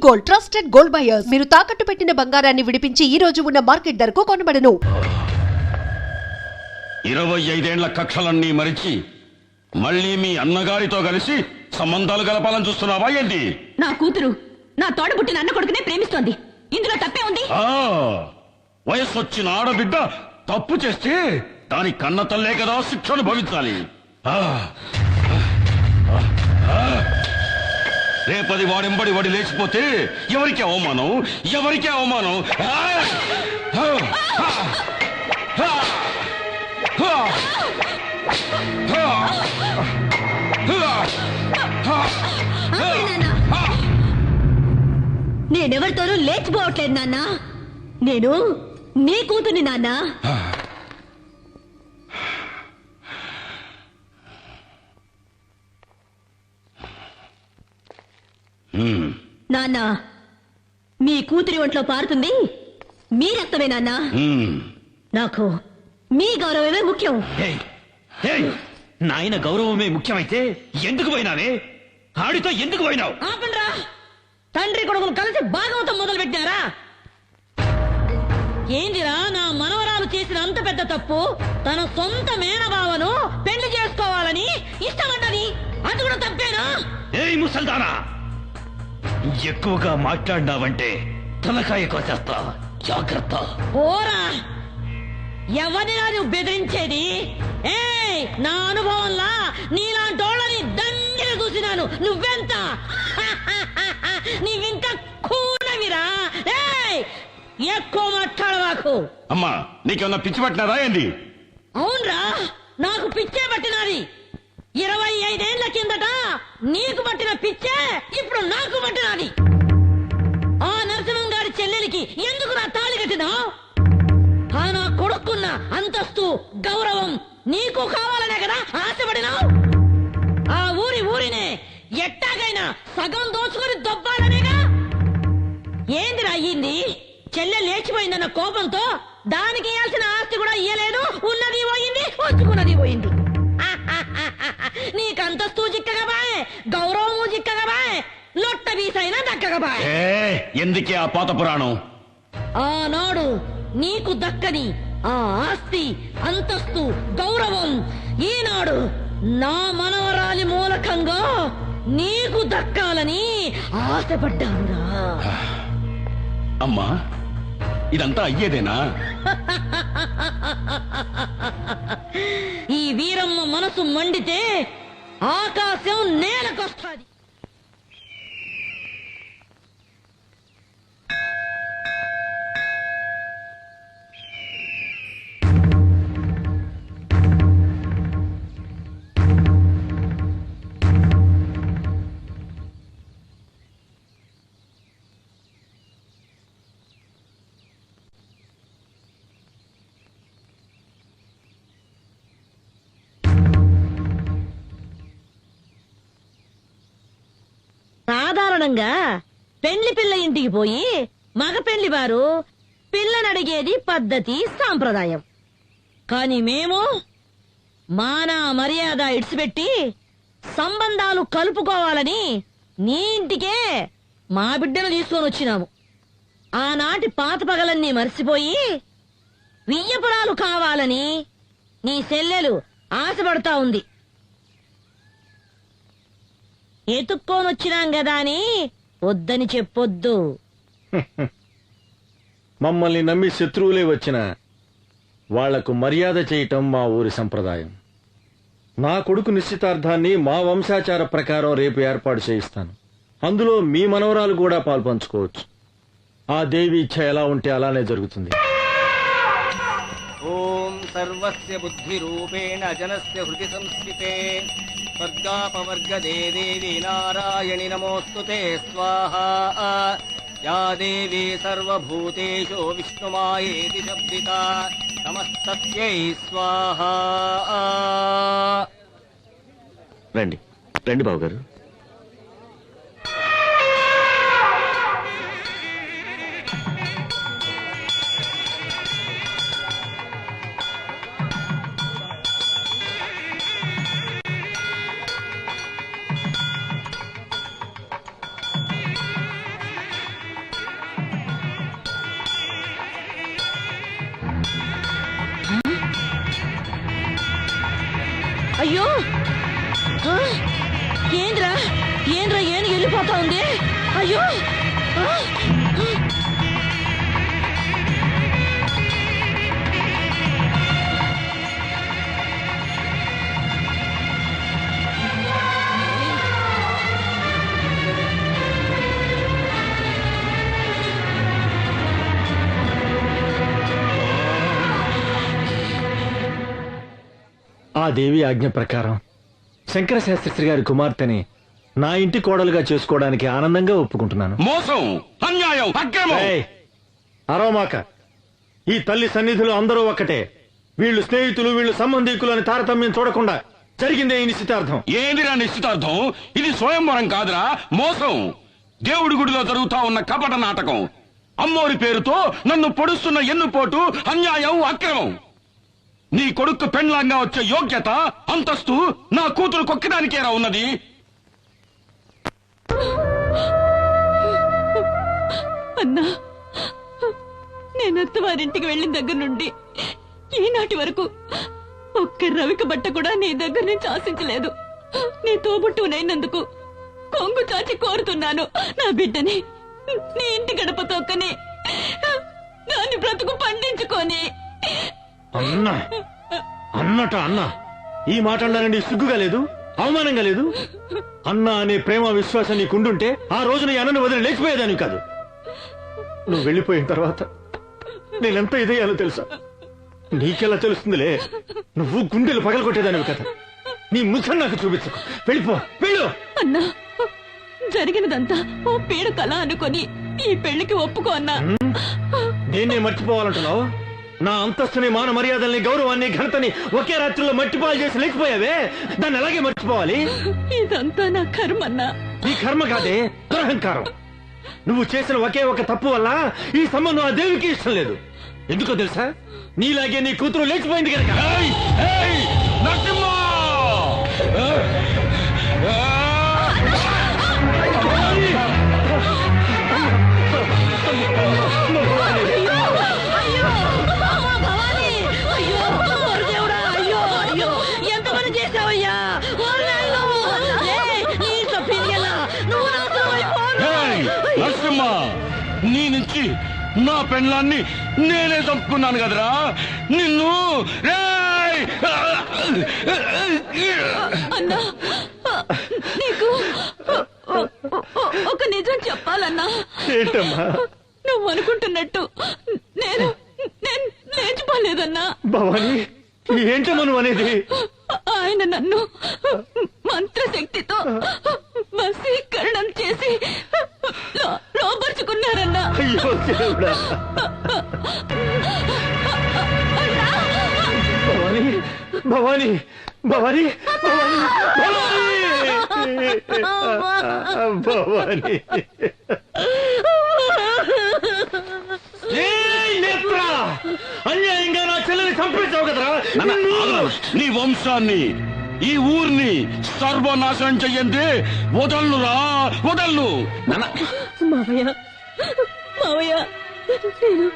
Gold trusted gold buyers. మీరు తాకట్టు పెట్టిన బంగారాన్ని విడిపించి ఈ రోజు ఉన్న మార్కెట్ ధరకు కొనబడను. 25 ఏళ్ల కక్షలన్నీ మరిచి మళ్ళీ మీ అన్నగారితో కలిసి సంబంధాలు గలపాలని చూస్తున్నావా ఏంటి? నా కూతురు నా తోడబుట్టిన అన్న కొడుకునే ప్రేమిస్తోంది. ఇందులో తప్పే ఉంది? వయసు వచ్చిన ఆడబిడ్డ తప్పు చేస్తే దాని కన్న తల్లే కదా శిక్షను భవించాలి. రేపది వాడెంబడి వాడి లేచిపోతే ఎవరికి అవమానం, ఎవరికి అవమానం. నేనెవరితోనూ లేచిపోవట్లేదు నాన్న. నేను నీ కూతుర్ని నాన్న. నాన్న, మీ కూతురి ఒంట్లో పారుతుంది మీ రక్తమే నాన్న. నాకు మీ గౌరవమే ముఖ్యం. నాయన గౌరవమే ముఖ్యమైతే ఎందుకు పోయినావే? ఆడితో ఎందుకు పోయినావు? ఆపండ్రా, తండ్రి కొడుకులు కలిసి భాగవతం మొదలు పెట్టారా? ఏందిరా నా మనవరాలు చేసిన అంత పెద్ద తప్పు? తన సొంత మేనబావను పెళ్లి చేసుకోవాలని ఇష్టపడ్డది, అది కూడా తప్పేనా? ఏయ్ ముసల్దానా, ఎక్కువగా మాట్లాడినావంటే తలకాయ కోసేస్తా, జాగ్రత్త. ఓరా, ఎవరినా నువ్వు బెదిరించేది? ఏయ్, నా అనుభవంలా నీలాంటోళ్ళని దండిగా చూసినాను. నువ్వెంత? నీవింకా కూనవిరా. ఏయ్, ఎక్కువ మాట్లాడవాకు. అమ్మా, నీకేమన్నా పిచ్చి పట్టినారా ఏంది? అవునరా, నాకు పిచ్చే పట్టినది. 25 ఏళ్ల కిందట నీకు పట్టిన పిచ్చే ఇప్పుడు నాకు పట్టినది. ఆ నరసింహం గారి చెల్లెలికి ఎందుకు నా తాళి కట్టినావు? ఆ నా కొడుకున్న అంతస్తు గౌరవం నీకు కావాలనే కదా ఆశపడినావు? ఆ ఊరినే ఎట్టాగైనా సగం దోచుకుని దొబ్బాలనేగా. ఏందిరా అయ్యింది? చెల్లె లేచిపోయిందన్న కోపంతో దానికి ఇయ్యాల్సిన ఆస్తి కూడా ఇయ్యలేదు. ఉన్నది పోయింది, వచ్చుకున్నది పోయింది. నీకంతస్తూ చిక్కగా బాయ్, గౌరవము చిక్కగా బాయ్, లొట్ట వీసైనా దక్కగా బాయ్. ఎందుకే ఆ పాత పురాణం? ఆనాడు నీకు దక్కని ఆ ఆస్తి, అంతస్తు, గౌరవం ఈనాడు నా మనవరాలి మూలకంగా నీకు దక్కాలని ఆశపడ్డానురా. అమ్మా, ఇదంతా అయ్యేదేనా? ఈ వీరమ్మ మనసు మండితే ఆకాశం నేలకొస్తాది. సాధారణంగా పెళ్లి పిల్ల ఇంటికి పోయి మగ పెళ్లి వారు పిల్లనడిగేది పద్ధతి, సాంప్రదాయం. కాని మేము మానా మర్యాద ఇడిచిపెట్టి సంబంధాలు కలుపుకోవాలని నీ ఇంటికే మా బిడ్డను తీసుకొని వచ్చినాము. ఆనాటి పాత పగలన్నీ మర్చిపోయి వియ్యపురాలు కావాలని నీ చెల్లెలు ఆశపడతా ఉంది. ఎత్తుక్కోనొచ్చినాం గదా అని వద్దని చెప్పొద్దు. మమ్మల్ని నమ్మి శత్రువులే వచ్చినా వాళ్లకు మర్యాద చేయటం మా ఊరి సంప్రదాయం. నా కొడుకు నిశ్చితార్థాన్ని మా వంశాచార ప్రకారం రేపు ఏర్పాటు చేయిస్తాను. అందులో మీ మనవరాలు కూడా పాల్పంచుకోవచ్చు. ఆ దేవి ఇచ్ఛ ఎలా ఉంటే అలానే జరుగుతుంది. ఓం సర్వస్య బుద్ధి రూపేణ జనస్య హృది సంస్థితే స్వర్గాపవర్గదే దేవి నారాయణి నమోస్తుతే స్వాహా. యా దేవీ సర్వభూతేషు విష్ణుమాయేతి శబ్దితా నమస్తస్యై స్వాహా. రండి రండి బావగారు. అయ్యో ఆ? ఏంద్రా ఏంద్రా ఏను వెళ్ళిపోతా ఉంది అయ్యో ఆ? ఆ దేవి ఆజ్ఞ ప్రకారం శంకర శాస్త్రి గారి కుమార్తెని నా ఇంటి కోడలుగా చేసుకోవడానికి ఆనందంగా ఒప్పుకుంటున్నాను. మోసం, అన్యాయం, అక్రమం. ఏయ్, అరవమాక. ఈ తల్లి సన్నిధిలో అందరూ ఒక్కటే. వీళ్ళు స్నేహితులు, వీళ్ళు సంబంధీకులు అని తారతమ్యం చూడకుండా జరిగిందే ఈ నిశ్చితార్థం. ఏందిరా నిశ్చితార్థం? ఇది స్వయంవరం కాదురా, మోసం. దేవుడి గుడిలో జరుగుతా ఉన్న కపట నాటకం. అమ్మోరి పేరుతో నన్ను పొడుస్తున్న ఎన్నుపోటు, అన్యాయం, అక్రమం. నీ కొడుకు పెండ్లాంగా వచ్చే యోగ్యత, అంతస్తు నా కూతురు కొక్కడానికేరా ఉన్నది. అన్నా నేను అత్తవారింటికి వెళ్ళిన దగ్గర నుండి ఈనాటి వరకు ఒక్క రవిక బట్ట కూడా నీ దగ్గర నుంచి ఆశించలేదు. నీ తోబుట్టునైనందుకు కొంగు చాచి కోరుతున్నాను. నా బిడ్డని నీ ఇంటి గడప తొక్కని దాన్ని బ్రతుకు పండించుకొని. అన్నా అన్నట అన్నా, ఈ మాట అన్నానండి సిగ్గుగా లేదు, అవమానంగా లేదు? అన్నా అనే ప్రేమ విశ్వాసం నీకుండుంటే ఆ రోజు నీ అన్నను వదిలి లేచిపోయేదాన్ని కాదు. నువ్వు వెళ్ళిపోయిన తర్వాత నేనెంత ఇదయ్యాలో తెలుసా? నీకెలా తెలుస్తుందిలే, నువ్వు గుండెలు పగలగొట్టేదానివి కదా. నీ ముఖం నాకు చూపించకు, వెళ్ళిపో, వెళ్ళు. అన్నా జరిగినదంతా ఓ పీడ కళ అనుకొని ఈ పెళ్లికి ఒప్పుకో అన్నా. నేనే మర్చిపోవాలంటున్నావు? నా అంతస్తుని, మాన మర్యాదల్ని, గౌరవాన్ని, ఘనతని ఒకే రాత్రిలో మట్టిపాలు చేసి లేకపోయావే, దాన్ని అలాగే మర్చిపోవాలి. ఇదంతా నా కర్మన్నా. నీ కర్మ కాదే, దురహంకారం. నువ్వు చేసిన ఒకే ఒక తప్పు వల్ల ఈ సంబంధం ఆ దేవికి ఇష్టం లేదు. ఎందుకో తెలుసా? నీలాగే నీ కూతురు లేచిపోయింది కనుక. ఏయ్, ఏయ్, నరసింహ! ఎంతమంది చేసావయ్యా? ఏయ్, నరసింహ, నీ నుంచి నా పెండ్లాన్ని నేనే చంపుకున్నాను కదరా నిన్ను. ఏయ్! అన్నా నీకు ఒక నిజం చెప్పాలన్నా. ఏంటమ్మా? నువ్వు అనుకుంటున్నట్టు నేను నేను లేచిపోలేదన్నా. భవాని, ఏంటమ్మా నువ్వు అనేది? ఆయన నన్ను మంత్రశక్తితో వశీకరణం చేసి లోపరుచుకున్నారన్నా. అయ్యో దేవుడా. భవాని, భవాని, భవాని, భవాని, భవాని. ఏయ్ నేత్ర! అన్యాయంగా నా చెల్లెని చంపేశావు కదరా. నీ వంశాన్ని, ఈ ఊరిని సర్వనాశనం చెయ్యండి. వదల్లురా, వదల్లు. మావయ్య, మావయ్య, నేను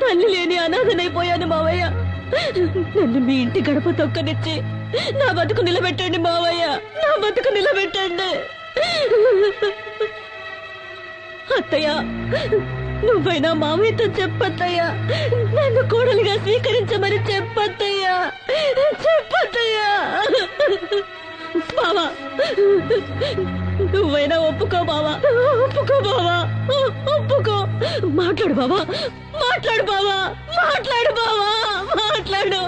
తల్లి లేని అనాథనైపోయాను మావయ్య. నన్ను మీ ఇంటి గడప తొక్కనిచ్చి నా బతుకు నిలబెట్టండి మావయ్య, నా బతుకు నిలబెట్టండి. అత్తయ్య, నువ్వైనా మావయ్యతో చెప్పత్తయ్యా, నన్ను కోడలిగా స్వీకరించమని చెప్పత్తయ్యా, చెప్పత్తయ్యా. బావా, నువ్వైనా ఒప్పుకో బావా, ఒప్పుకో బావా, ఒప్పుకో. మాట్లాడు బావా, మాట్లాడు బావా, మాట్లాడు బావా, మాట్లాడు.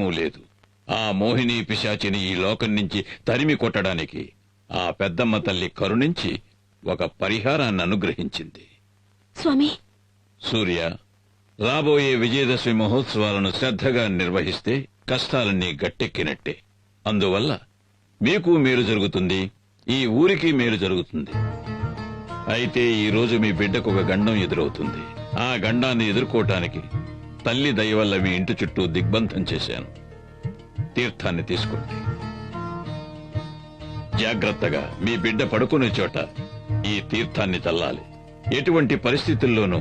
మార్గమూ లేదు. ఆ మోహిని పిశాచిని ఈ లోకం నుంచి తరిమి కొట్టడానికి ఆ పెద్దమ్మ తల్లి కరుణించి ఒక పరిహారాన్ని అనుగ్రహించింది. స్వామి, సూర్య, రాబోయే విజయదశమి మహోత్సవాలను శ్రద్ధగా నిర్వహిస్తే కష్టాలన్నీ గట్టెక్కినట్టే. అందువల్ల మీకు మేలు జరుగుతుంది, ఈ ఊరికి మేలు జరుగుతుంది. అయితే ఈ రోజు మీ బిడ్డకు ఒక గండం ఎదురవుతుంది. ఆ గండాన్ని ఎదుర్కోవటానికి తల్లి దయ వల్ల మీ ఇంటి చుట్టూ దిగ్బంధం చేశాను. తీర్థాన్ని తీసుకోండి. జాగ్రత్తగా మీ బిడ్డ పడుకునే చోట ఈ తీర్థాన్ని చల్లాలి. ఎటువంటి పరిస్థితుల్లోనూ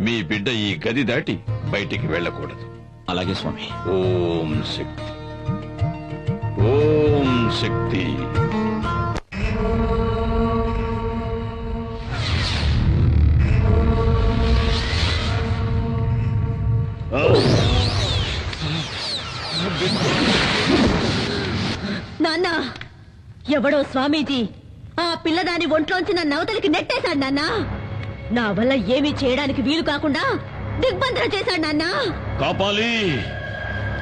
మీ బిడ్డ ఈ గది దాటి బయటికి వెళ్ళకూడదు. అలాగే స్వామి. ఓం శక్తి, ఓం శక్తి. నాన్న, ఎవడో స్వామీజీ ఆ పిల్లదాని ఒంట్లోంచి నా నవతలికి నెట్టేశాడు నాన్న. నా వల్ల ఏమీ చేయడానికి వీలు కాకుండా దిగ్బంధన చేశాడు నాన్న. కాపాలి,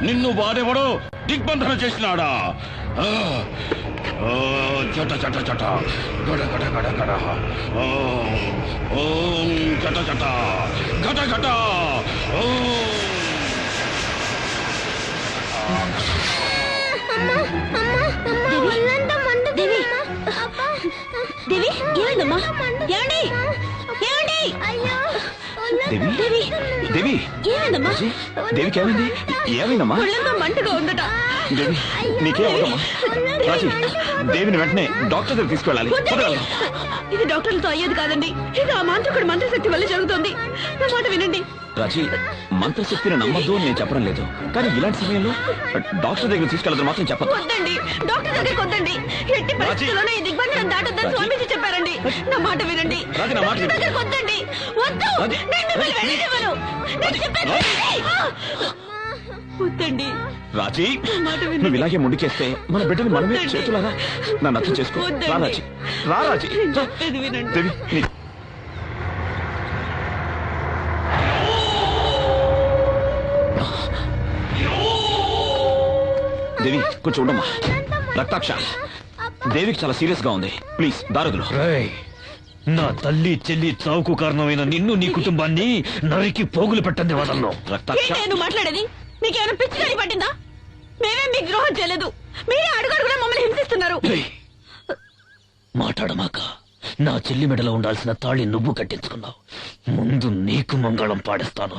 నిన్ను వాడెవడో దిగ్బంధన చేసినాడా? ఆ, ఆ, చట చట చట గడ గడ గడ గడ. ఓం చట చట గట గట. దేవి, దేవి, ఏమైందమ్మా? ఏమండి? ఏమండి? దేవి, దేవి, దేవి, ఏమైందమ్మా? దేవికి ఏమైంది? ఏమైందమ్మా? ఒళ్ళంతా మంటగా ఉందట. దేవి, నీకే అవుదమ్మా? రాజీ, దేవిని వెంటనే డాక్టర్ దగ్గర తీసుకెళ్ళాలి. వద్దండి. ఇది డాక్టర్లతో అయ్యేది కాదండి. ఇది ఆ మాంత్రికుడి మంత్రశక్తి వల్ల జరుగుతుంది. నా మాట వినండి. రాజీ, మంత్రశక్తిని నమ్మద్దు అని నేను చెప్పడం లేదు, కానీ ఇలాంటి సమయంలో డాక్టర్ దగ్గర తీసుకెళ్ళదు మాత్రం చెప్పదు. వద్దండి, డాక్టర్ దగ్గరికి వద్దండి. ఎట్టి పరిస్థితుల్లోనే ఈ దిగ్బంధనం దాటొద్దని స్వామీజీ చెప్పారండి. నా మాట వినండి. రాజీ, నా మాట డాక్టర్ దగ్గరికి వద్దండి. వద్దు, రాజీ, నేను మిమ్మల్ని వెళ్ళనివ్వను. నేను చెప్పేది వినండి. వద్దండి. రాజీ, మాట వినండి. నువ్వు ఇలాగే ముందుకేస్తే మన బిడ్డని మనమే వద్దండి. చేతులారా నన్ను అర్థం చేసుకో. వద్దండి. రా రాజీ, రా రాజీ, నేను రా. చెప్పేది వినండి. దేవి, దేవి కొంచెం ఉండమ్మా. రక్తాక్ష, దేవికి చాలా సీరియస్ గా ఉంది. ప్లీజ్ దారదులు. నా తల్లి చెల్లి చావుకు కారణమైన నిన్ను నీ కుటుంబాన్ని నరికి పోగులు పెట్టండి వదలను. రక్తాక్ష, ఏంటి నువ్వు మాట్లాడేది? నీకేమైనా పిచ్చి గాని పట్టిందా? మేమేం మీకు ద్రోహం చేయలేదు. మీరే అడుగడుగునా మమ్మల్ని హింసిస్తున్నారు. మాట్లాడమాక. నా చెల్లి మెడలో ఉండాల్సిన తాళి నువ్వు కట్టించుకున్నావు. ముందు నీకు మంగళం పాడిస్తాను.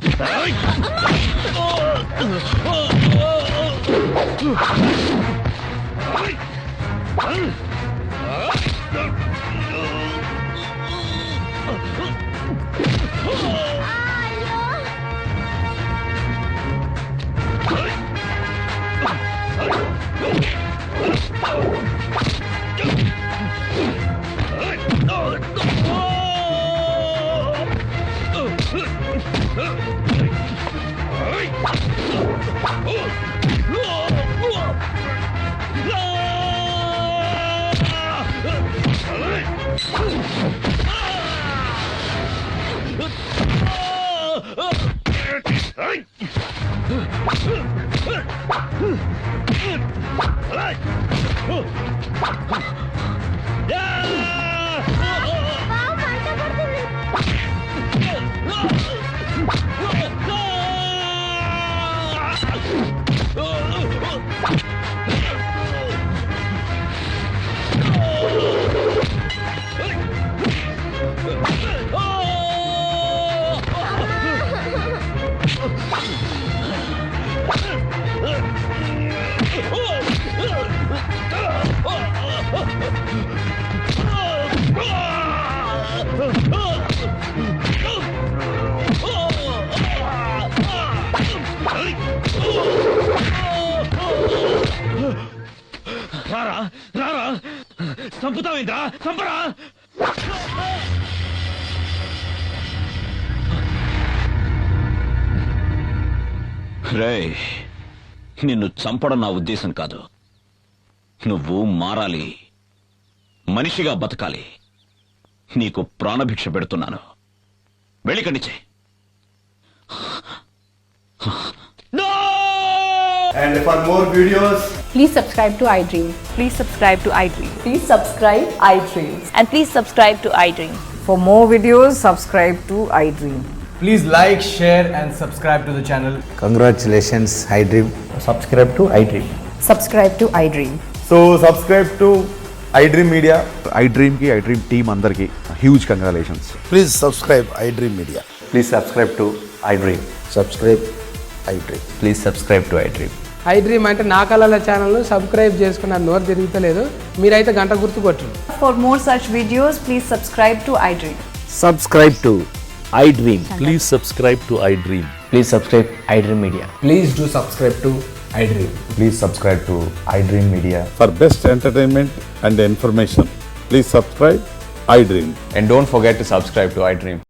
రారా రారా, చంపుతావేంద్రా, చంపరా. రేయ్, నిన్ను చంపడం నా ఉద్దేశం కాదు. నువ్వు మారాలి, మనిషిగా బతకాలి. నీకు ప్రాణభిక్ష పెడుతున్నాను. వెళ్ళి కండిచే. And for more videos, Please subscribe to iDream. Please subscribe to iDream. Please subscribe iDream. And please subscribe to iDream. For more videos, subscribe to iDream. please like, share, and subscribe to the channel. Congratulations, iDream. Subscribe to iDream. Subscribe to iDream. So, subscribe to iDream Media. iDream ki iDream team andarki huge congratulations. Please subscribe iDream Media. Please subscribe to iDream. Subscribe iDream. Please subscribe to iDream. iDream అంటే నా కళల channel subscribe చేసుకున్న నోరు తిరుగుతలేదు, మీరైతే గంట గుర్తు కొట్టండి. For more such videos, please subscribe to iDream. Subscribe to iDream. Please subscribe to iDream. Please subscribe iDream Media. Please do subscribe to iDream. Please subscribe to iDream Media. For best entertainment and information, please subscribe iDream. And don't forget to subscribe to iDream.